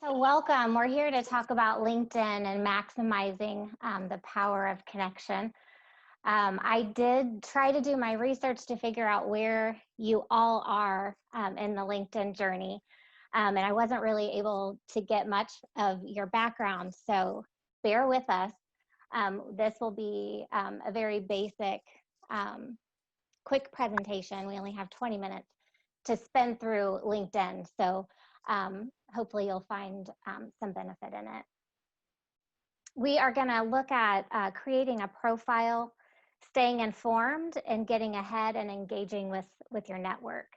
So welcome. We're here to talk about LinkedIn and maximizing the power of connection. I did try to do my research to figure out where you all are in the LinkedIn journey, and I wasn't really able to get much of your background, so bear with us. This will be a very basic, quick presentation. We only have 20 minutes to spend through LinkedIn, so hopefully you'll find some benefit in it. We are going to look at creating a profile, staying informed, and getting ahead and engaging with your network.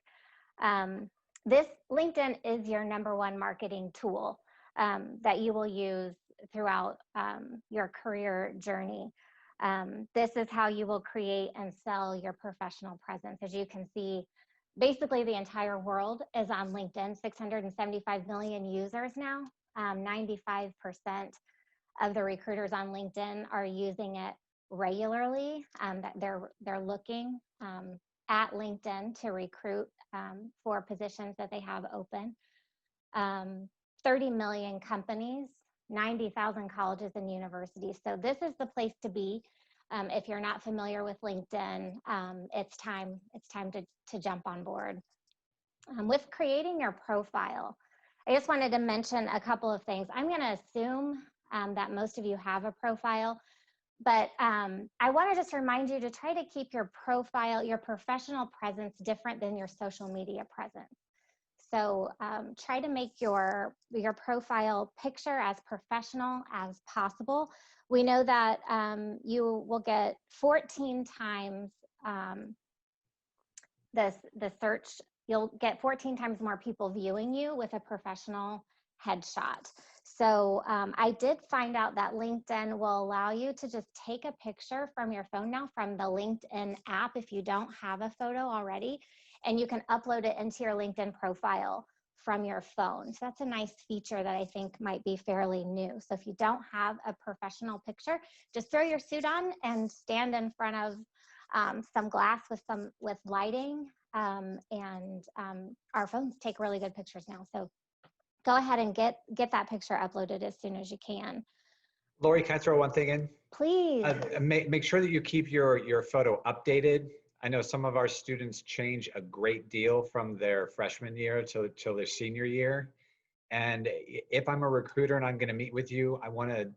This LinkedIn is your #1 marketing tool that you will use throughout your career journey. This is how you will create and sell your professional presence. As you can see, basically the entire world is on LinkedIn, 675 million users now. 95% of the recruiters on LinkedIn are using it regularly. That they're looking at LinkedIn to recruit for positions that they have open. 30 million companies, 90,000 colleges and universities. So this is the place to be. If you're not familiar with LinkedIn, it's time to jump on board. With creating your profile, I just wanted to mention a couple of things. I'm going to assume that most of you have a profile, but I want to just remind you to try to keep your profile, your professional presence different than your social media presence. So try to make your profile picture as professional as possible. We know that you will get 14 times the search. You'll get 14 times more people viewing you with a professional headshot. So I did find out that LinkedIn will allow you to just take a picture from your phone now, from the LinkedIn app, if you don't have a photo already, and you can upload it into your LinkedIn profile from your phone. So that's a nice feature that I think might be fairly new. So if you don't have a professional picture, just throw your suit on and stand in front of some glass with lighting, and our phones take really good pictures now. So go ahead and get that picture uploaded as soon as you can. Lori, can I throw one thing in? Please. Make sure that you keep your photo updated. I know some of our students change a great deal from their freshman year till their senior year. And if I'm a recruiter and I'm going to meet with you, I want to,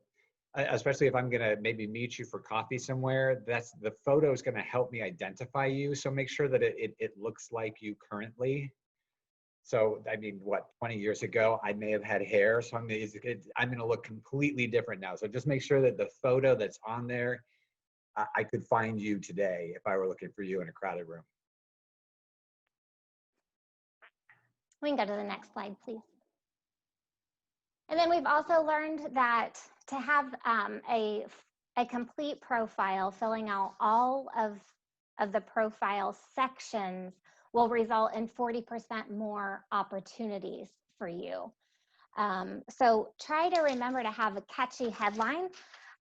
especially if I'm going to maybe meet you for coffee somewhere, the photo is going to help me identify you. So make sure that it looks like you currently. So, I mean, what, 20 years ago, I may have had hair, so I'm going to look completely different now. So just make sure that the photo that's on there, I could find you today if I were looking for you in a crowded room. We can go to the next slide, please. And then we've also learned that to have a complete profile, filling out all of the profile sections, will result in 40% more opportunities for you. So try to remember to have a catchy headline.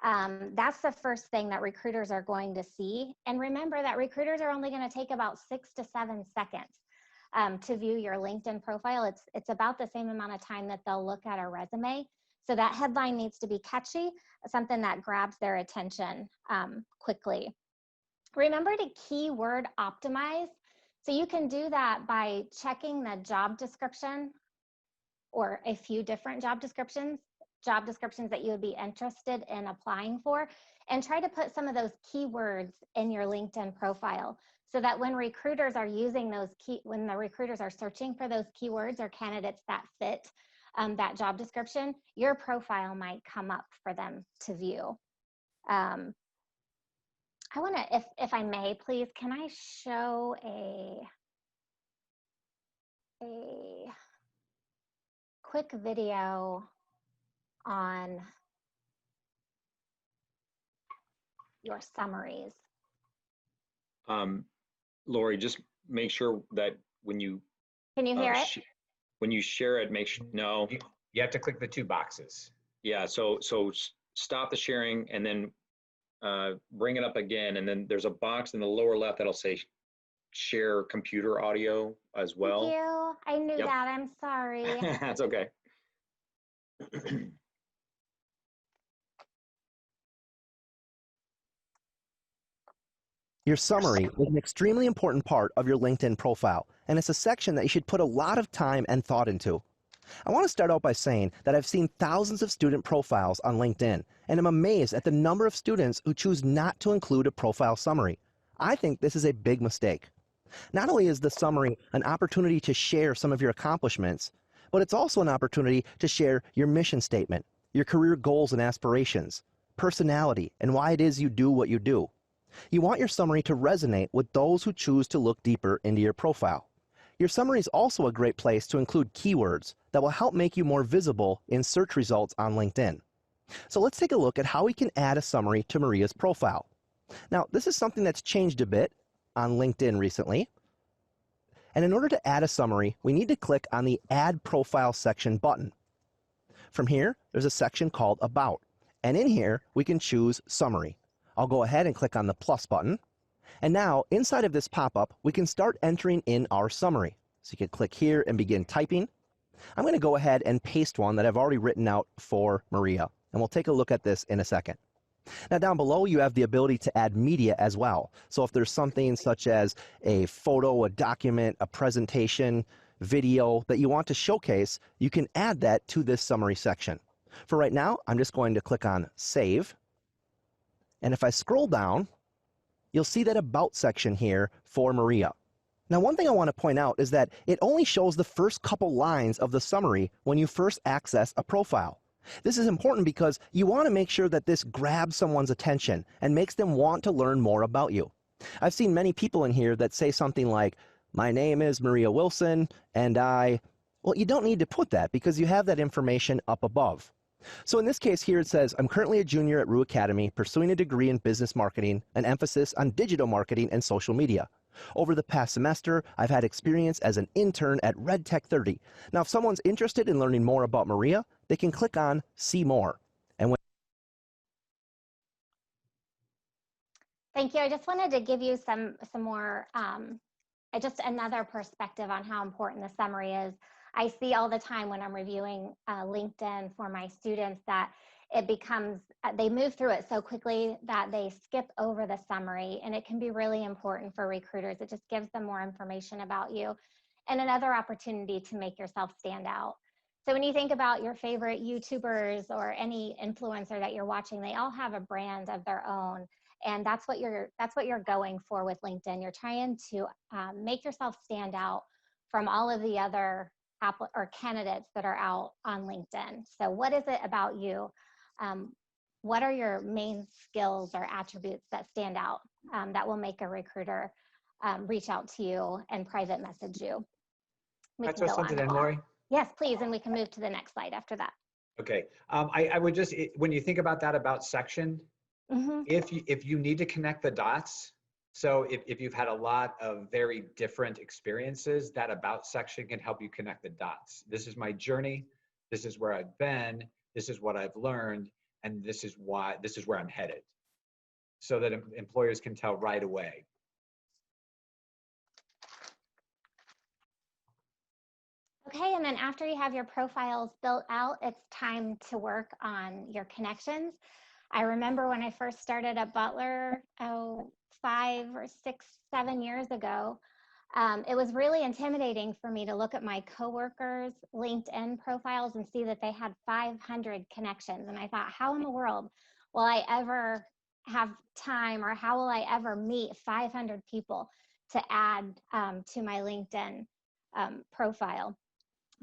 That's the first thing that recruiters are going to see. And remember that recruiters are only going to take about 6 to 7 seconds to view your LinkedIn profile. It's about the same amount of time that they'll look at a resume. So that headline needs to be catchy, something that grabs their attention quickly. Remember to keyword optimize. So you can do that by checking the job description or a few different job descriptions that you would be interested in applying for, and try to put some of those keywords in your LinkedIn profile so that when recruiters are using when the recruiters are searching for those keywords or candidates that fit that job description, your profile might come up for them to view. I want to, if I may, please, can I show a quick video on your summaries? Lori, just make sure that when you can you hear it? When you share it, make sure You have to click the 2 boxes. Yeah. So stop the sharing and then bring it up again, and then there's a box in the lower left that'll say share computer audio as well. Thank you. I knew that. I'm sorry. That's okay. Your summary is an extremely important part of your LinkedIn profile, and it's a section that you should put a lot of time and thought into. I want to start out by saying that I've seen thousands of student profiles on LinkedIn, and I'm amazed at the number of students who choose not to include a profile summary. I think this is a big mistake. Not only is the summary an opportunity to share some of your accomplishments, but it's also an opportunity to share your mission statement, your career goals and aspirations, personality, and why it is you do what you do. You want your summary to resonate with those who choose to look deeper into your profile. Your summary is also a great place to include keywords that will help make you more visible in search results on LinkedIn. So let's take a look at how we can add a summary to Maria's profile. Now, this is something that's changed a bit on LinkedIn recently. And in order to add a summary, we need to click on the Add Profile section button. From here, there's a section called About. And in here, we can choose Summary. I'll go ahead and click on the plus button. And now, inside of this pop-up, we can start entering in our summary. So you can click here and begin typing. I'm going to go ahead and paste one that I've already written out for Maria. And we'll take a look at this in a second. Now down below, you have the ability to add media as well. So if there's something such as a photo, a document, a presentation, video that you want to showcase, you can add that to this summary section. For right now, I'm just going to click on Save. And if I scroll down, you'll see that About section here for Maria. Now, one thing I want to point out is that it only shows the first couple lines of the summary when you first access a profile. This is important because you want to make sure that this grabs someone's attention and makes them want to learn more about you. I've seen many people in here that say something like, "My name is Maria Wilson, and well, you don't need to put that because you have that information up above. So in this case here, it says, "I'm currently a junior at Rue Academy, pursuing a degree in business marketing, an emphasis on digital marketing and social media. Over the past semester, I've had experience as an intern at Red Tech 30. Now, if someone's interested in learning more about Maria, they can click on See More. And when Thank you. I just wanted to give you some more, just another perspective on how important the summary is. I see all the time when I'm reviewing LinkedIn for my students that it becomes, they move through it so quickly that they skip over the summary, and it can be really important for recruiters. It just gives them more information about you and another opportunity to make yourself stand out. So when you think about your favorite YouTubers or any influencer that you're watching, they all have a brand of their own. And that's what you're going for with LinkedIn. You're trying to make yourself stand out from all of the other candidates that are out on LinkedIn. So what is it about you? What are your main skills or attributes that stand out that will make a recruiter reach out to you and private message you? Can I throw something in, Lori? Yes, please, and we can move to the next slide after that. Okay. I would just, when you think about that About section, if you need to connect the dots, so if you've had a lot of very different experiences, that About section can help you connect the dots. This is my journey. This is where I've been. This is what I've learned. And this is where I'm headed. So that employers can tell right away. Okay, and then after you have your profiles built out, it's time to work on your connections. I remember when I first started at Butler, 5 or 6, 7 years ago, it was really intimidating for me to look at my coworkers' LinkedIn profiles and see that they had 500 connections. And I thought, how in the world will I ever have time, or how will I ever meet 500 people to add to my LinkedIn profile?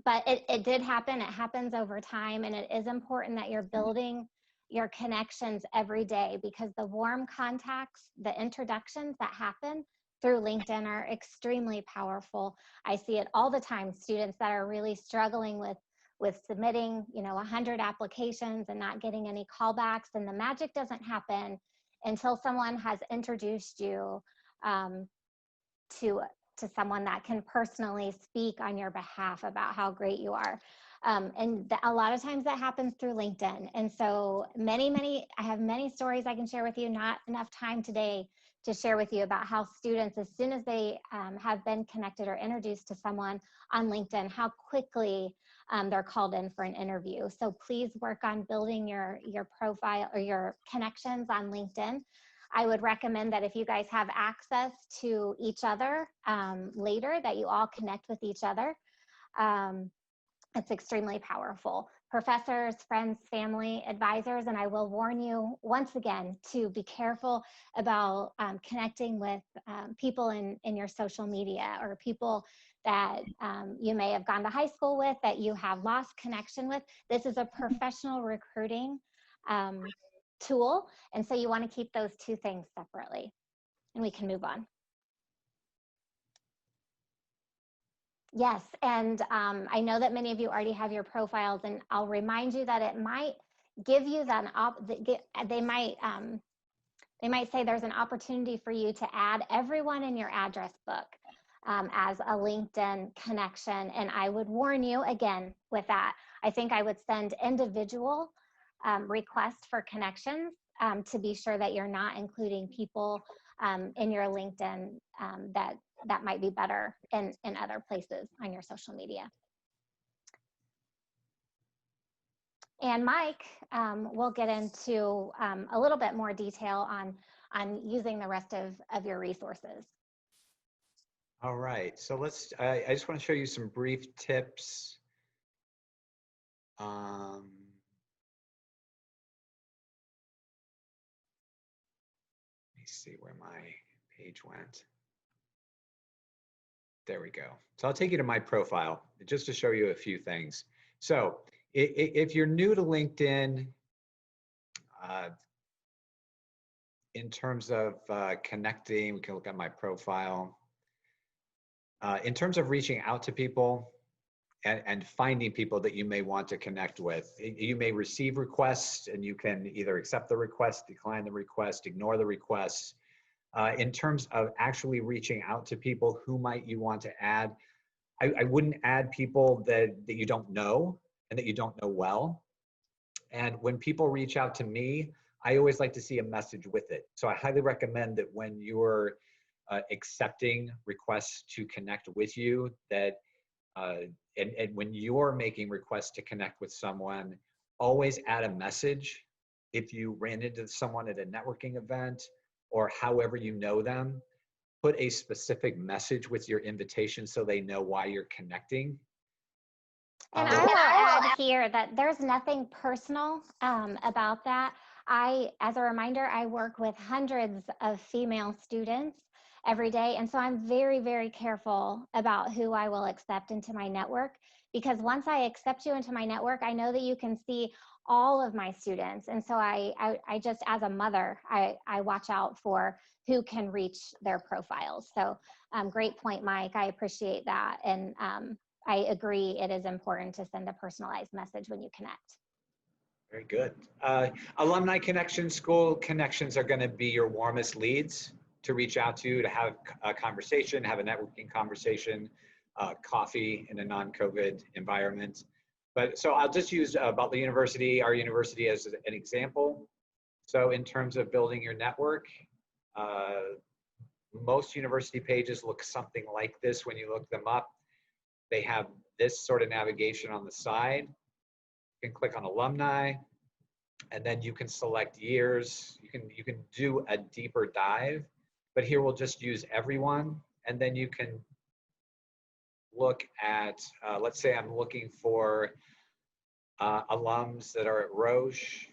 But it did happen. It happens over time, and it is important that you're building your connections every day, because the warm contacts, the introductions that happen through LinkedIn are extremely powerful. I see it all the time, students that are really struggling with submitting 100 applications and not getting any callbacks, and the magic doesn't happen until someone has introduced you to someone that can personally speak on your behalf about how great you are. And a lot of times that happens through LinkedIn. And so I have many stories I can share with you, not enough time today to share with you about how students, as soon as they have been connected or introduced to someone on LinkedIn, how quickly they're called in for an interview. So please work on building your profile or your connections on LinkedIn. I would recommend that if you guys have access to each other later, that you all connect with each other. It's extremely powerful. Professors, friends, family, advisors, and I will warn you once again to be careful about connecting with people in your social media, or people that you may have gone to high school with that you have lost connection with. This is a professional recruiting tool, and so you want to keep those two things separately, and we can move on. Yes, and I know that many of you already have your profiles, and I'll remind you that it might give you that they might say there's an opportunity for you to add everyone in your address book as a LinkedIn connection. And I would warn you again with that. I think I would send individual requests for connections to be sure that you're not including people in your LinkedIn that might be better in other places on your social media. And Mike will get into a little bit more detail on using the rest of your resources. All right, so I just want to show you some brief tips. Let me see where my page went. There we go. So I'll take you to my profile just to show you a few things. So if you're new to LinkedIn, in terms of connecting, we can look at my profile. In terms of reaching out to people and finding people that you may want to connect with, you may receive requests and you can either accept the request, decline the request, ignore the requests. In terms of actually reaching out to people, who might you want to add? I wouldn't add people that you don't know and that you don't know well. And when people reach out to me, I always like to see a message with it. So I highly recommend that when you're accepting requests to connect with you, that and when you're making requests to connect with someone, always add a message. If you ran into someone at a networking event or however you know them, put a specific message with your invitation so they know why you're connecting. And I will add here that there's nothing personal about that. As a reminder, I work with hundreds of female students every day. And so I'm very, very careful about who I will accept into my network, because once I accept you into my network, I know that you can see all of my students. And so I just, as a mother, I watch out for who can reach their profiles. So great point, Mike. I appreciate that. And I agree, it is important to send a personalized message when you connect. Very good. Alumni connections, school connections are going to be your warmest leads to reach out to have a conversation, have a networking conversation, coffee in a non-COVID environment. But so I'll just use Butler University, our university, as an example. So in terms of building your network, most university pages look something like this when you look them up. They have this sort of navigation on the side. You can click on alumni, and then you can select years. You can do a deeper dive, but here we'll just use everyone, and then you can look at, let's say I'm looking for alums that are at Roche,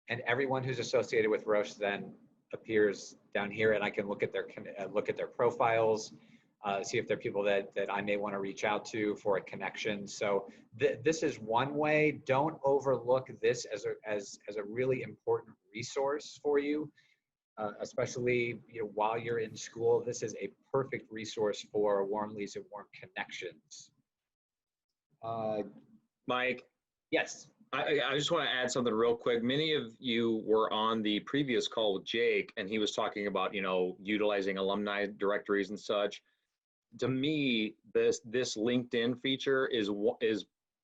and everyone who's associated with Roche then appears down here, and I can look at their profiles, see if they're people that I may want to reach out to for a connection. So this is one way. Don't overlook this as a really important resource for you, especially while you're in school. This is a perfect resource for warm leads and warm connections. Mike? Yes. I just want to add something real quick. Many of you were on the previous call with Jake, and he was talking about, utilizing alumni directories and such. To me, this LinkedIn feature is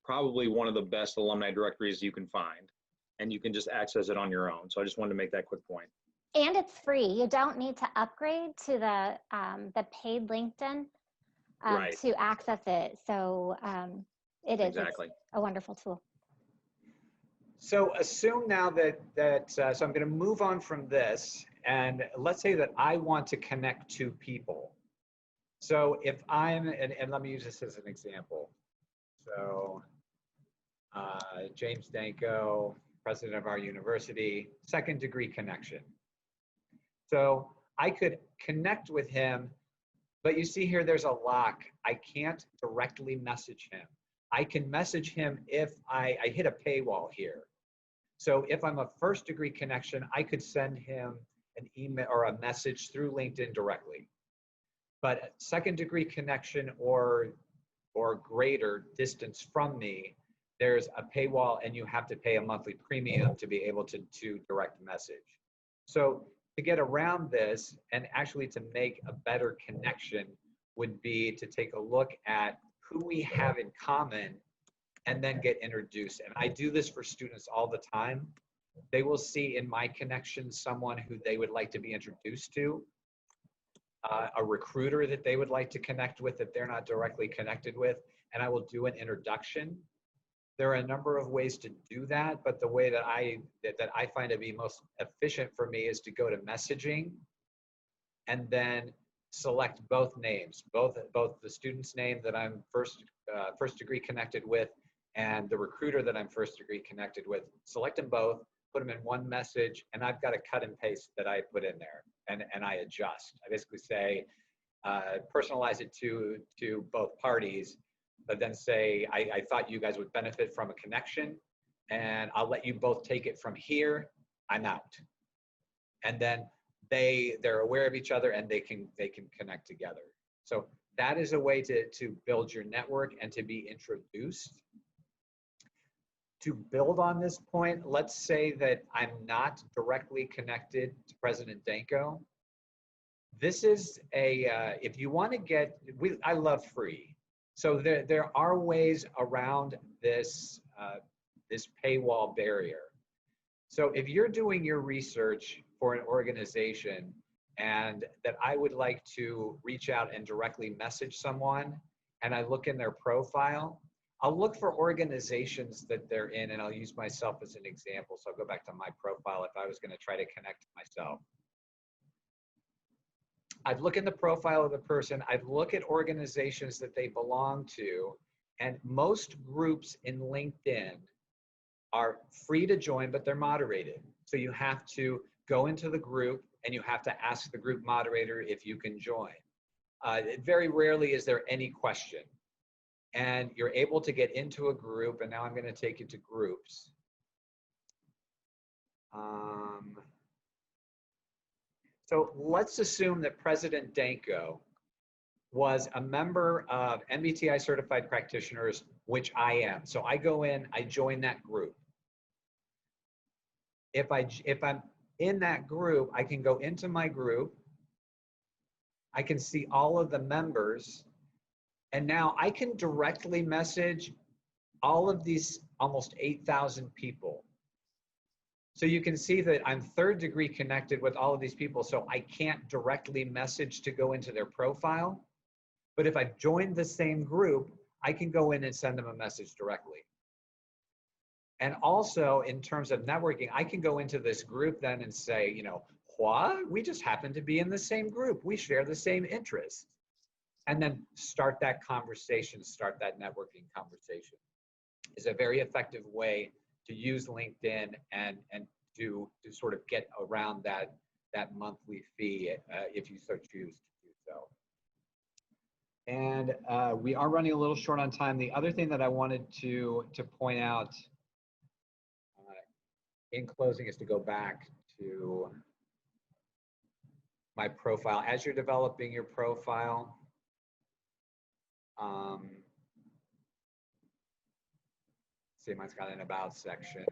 probably one of the best alumni directories you can find. and you can just access it on your own. So I just wanted to make that quick point. And it's free. You don't need to upgrade to the paid LinkedIn Right. to access it. So it is Exactly. it's a wonderful tool. So assume now so I'm going to move on from this, and let's say that I want to connect to people. So if I'm, and let me use this as an example. So James Danko, president of our university, second degree connection. So I could connect with him, but you see here, there's a lock. I can't directly message him. I can message him if I hit a paywall here. So if I'm a first degree connection, I could send him an email or a message through LinkedIn directly. But second degree connection or greater distance from me, there's a paywall and you have to pay a monthly premium to be able to direct message. So to get around this and actually to make a better connection would be to take a look at who we have in common and then get introduced. And I do this for students all the time. They will see in my connection someone who they would like to be introduced to, a recruiter that they would like to connect with that they're not directly connected with, and I will do an introduction. There are a number of ways to do that, but the way that I find to be most efficient for me is to go to messaging and then select both names, both the student's name that I'm first degree connected with and the recruiter that I'm first degree connected with. Select them both, put them in one message, and I've got a cut and paste that I put in there, and I adjust. I basically say, personalize it to both parties, but then say, I thought you guys would benefit from a connection, and I'll let you both take it from here. I'm out. And then they're aware of each other and they can connect together. So that is a way to build your network and to be introduced. To build on this point, let's say that I'm not directly connected to President Danko. This is if you want to get, I love free. So there are ways around this paywall barrier. So if you're doing your research for an organization and that I would like to reach out and directly message someone, and I look in their profile, I'll look for organizations that they're in, and I'll use myself as an example. So I'll go back to my profile if I was going to try to connect to myself. I'd look in the profile of the person, I'd look at organizations that they belong to, and most groups in LinkedIn are free to join, but they're moderated. So you have to go into the group and you have to ask the group moderator if you can join. Very rarely is there any question. And you're able to get into a group, and now I'm going to take you to groups. So let's assume that President Danko was a member of MBTI certified practitioners, which I am. So I go in, I join that group. If I'm in that group, I can go into my group. I can see all of the members. And now I can directly message all of these almost 8,000 people. So you can see that I'm third degree connected with all of these people, so I can't directly message to go into their profile. But if I've joined the same group, I can go in and send them a message directly. And also in terms of networking, I can go into this group then and say, you know, what? We just happen to be in the same group. We share the same interests. And then start that conversation, start that networking conversation. Is a very effective way to use LinkedIn and to sort of get around that monthly fee if you so choose to do so. And we are running a little short on time. The other thing that I wanted to point out in closing is to go back to my profile. As you're developing your profile, see, mine's got an about section,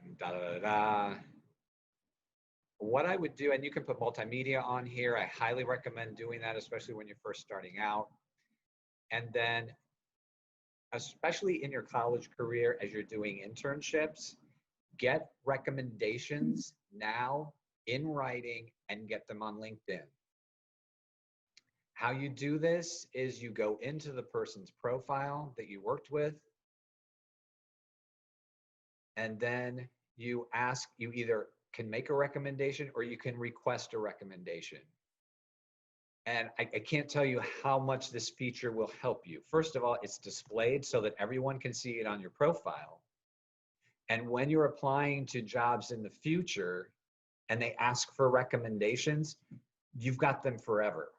What I would do, and you can put multimedia on here. I highly recommend doing that, especially when you're first starting out. And then, especially in your college career, as you're doing internships, Get recommendations now in writing and get them on LinkedIn. How you do this is you go into the person's profile that you worked with, and then you either can make a recommendation or you can request a recommendation. And I can't tell you how much this feature will help you. First of all, it's displayed so that everyone can see it on your profile. And when you're applying to jobs in the future and they ask for recommendations, you've got them forever.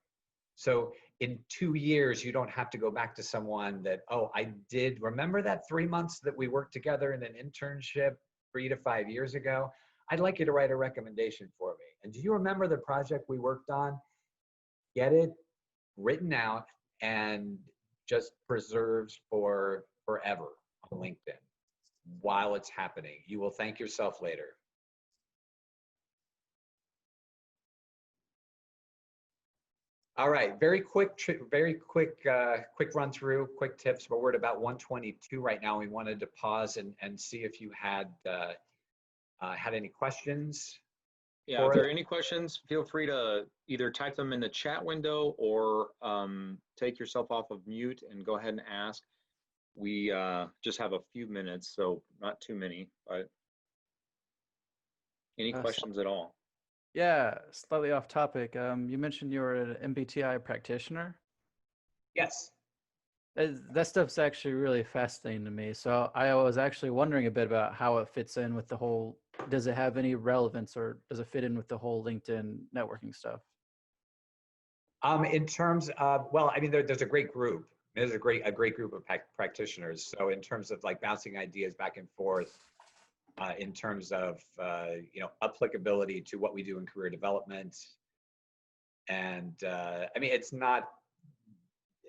So in 2 years, you don't have to go back to someone that, oh, I did remember that 3 months that we worked together in an internship 3 to 5 years ago. I'd like you to write a recommendation for me. And do you remember the project we worked on? Get it written out and just preserved for forever on LinkedIn while it's happening. You will thank yourself later. All right, very quick run through, quick tips. But we're at about 1:22 right now. We wanted to pause and see if you had any questions. Yeah, if there are any questions, feel free to either type them in the chat window or take yourself off of mute and go ahead and ask. We just have a few minutes, so not too many, but any questions at all? Yeah, slightly off topic. You mentioned you were an MBTI practitioner. Yes. That stuff's actually really fascinating to me. So I was actually wondering a bit about how it fits in with the whole, does it have any relevance or does it fit in with the whole LinkedIn networking stuff? In terms of, well, I mean, there's a great group. There's a great group of practitioners. So in terms of like bouncing ideas back and forth, in terms of applicability to what we do in career development, and I mean, it's not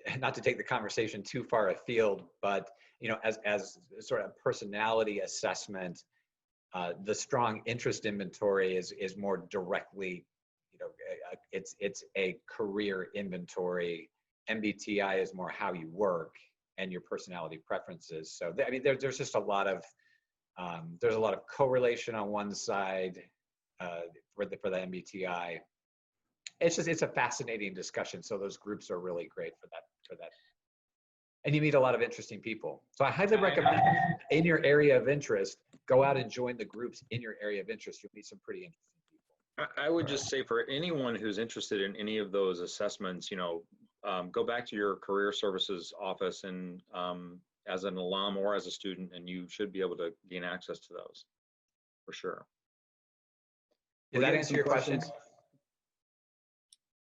to take the conversation too far afield, but as sort of personality assessment, the strong interest inventory is more directly, it's a career inventory. MBTI is more how you work and your personality preferences. So I mean, there's just a lot of correlation on one side for the MBTI. It's a fascinating discussion. So those groups are really great for that. And you meet a lot of interesting people. So I highly recommend, in your area of interest, go out and join the groups in your area of interest. You'll meet some pretty interesting people. I would just say for anyone who's interested in any of those assessments, go back to your career services office and as an alum or as a student, and you should be able to gain access to those for sure. Did that answer your question?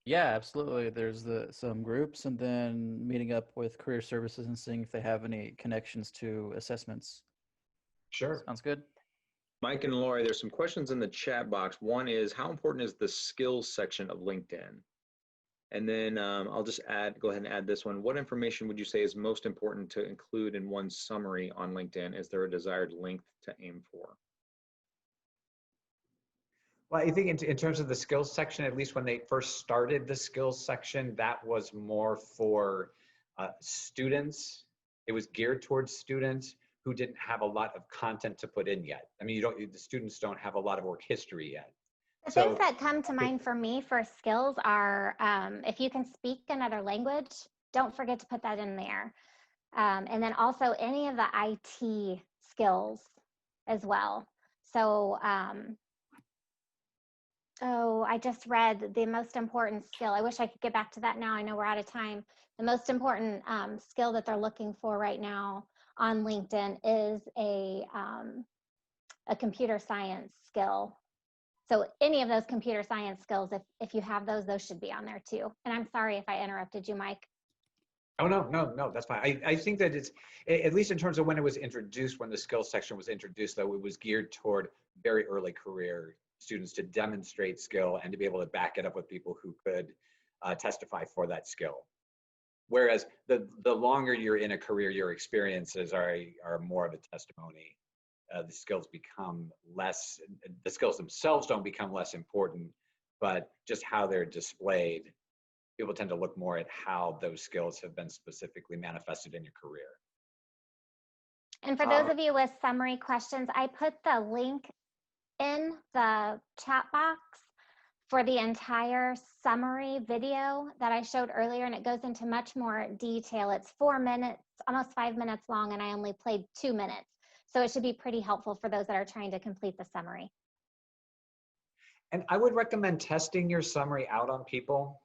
Yeah, absolutely. There's some groups and then meeting up with career services and seeing if they have any connections to assessments. Sure. Sounds good. Mike and Lori, there's some questions in the chat box. One is, how important is the skills section of LinkedIn? And then I'll just go ahead and add this one. What information would you say is most important to include in one's summary on LinkedIn? Is there a desired length to aim for? Well, I think in terms of the skills section, at least when they first started the skills section, that was more for students. It was geared towards students who didn't have a lot of content to put in yet. I mean, the students don't have a lot of work history yet. The things that come to mind for me for skills are, if you can speak another language, don't forget to put that in there. And then also any of the IT skills as well. So, I just read the most important skill. I wish I could get back to that now. I know we're out of time. The most important skill that they're looking for right now on LinkedIn is a computer science skill. So any of those computer science skills, if you have those should be on there too. And I'm sorry if I interrupted you, Mike. Oh, no, that's fine. I think that it's, at least in terms of when it was introduced, when the skills section was introduced, though, it was geared toward very early career students to demonstrate skill and to be able to back it up with people who could testify for that skill. Whereas the longer you're in a career, your experiences are more of a testimony. The skills become less, the skills themselves don't become less important, but just how they're displayed. People tend to look more at how those skills have been specifically manifested in your career. And for those of you with summary questions, I put the link in the chat box for the entire summary video that I showed earlier, and it goes into much more detail. It's 4 minutes, almost 5 minutes long, and I only played 2 minutes. So it should be pretty helpful for those that are trying to complete the summary. And I would recommend testing your summary out on people.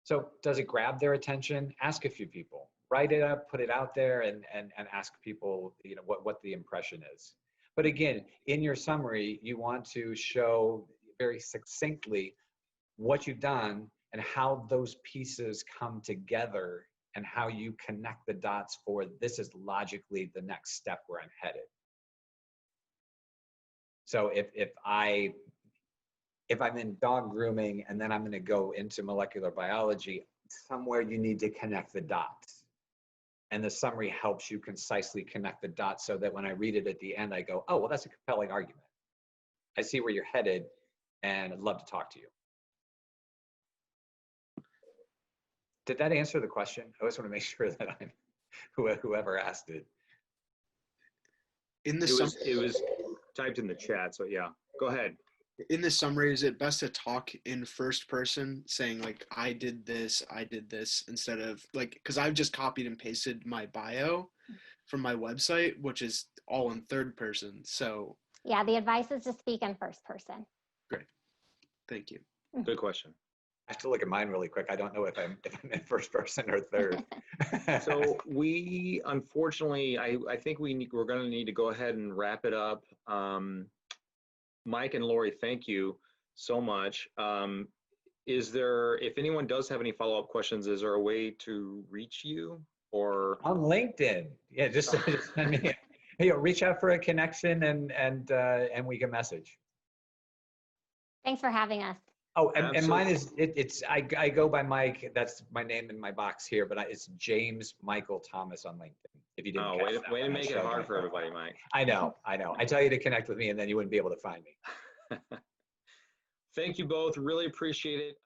So does it grab their attention? Ask a few people. Write it up, put it out there, and ask people, you know, what the impression is. But again, in your summary, you want to show very succinctly what you've done and how those pieces come together and how you connect the dots for this is logically the next step where I'm headed. So if I'm in dog grooming and then I'm going to go into molecular biology, somewhere you need to connect the dots. And the summary helps you concisely connect the dots so that when I read it at the end, I go, oh, well, that's a compelling argument. I see where you're headed and I'd love to talk to you. Did that answer the question? I always want to make sure that I'm whoever asked it. It was typed in the chat, so yeah. Go ahead. In the summary, is it best to talk in first person, saying like, I did this, instead of like, because I've just copied and pasted my bio from my website, which is all in third person. So Yeah, the advice is to speak in first person. great. Thank you. Good question. I have to look at mine really quick. I don't know if I'm in first person or third. So we, unfortunately, I think we're going to need to go ahead and wrap it up. Mike and Lori, thank you so much. Is there, if anyone does have any follow-up questions, is there a way to reach you or? On LinkedIn. Yeah, just send me, hey, reach out for a connection and we can message. Thanks for having us. Oh, and mine is, I go by Mike. That's my name in my box here, but it's James Michael Thomas on LinkedIn. If you didn't catch that way to one, make it hard for everybody, Mike. I know. I tell you to connect with me and then you wouldn't be able to find me. Thank you both. Really appreciate it.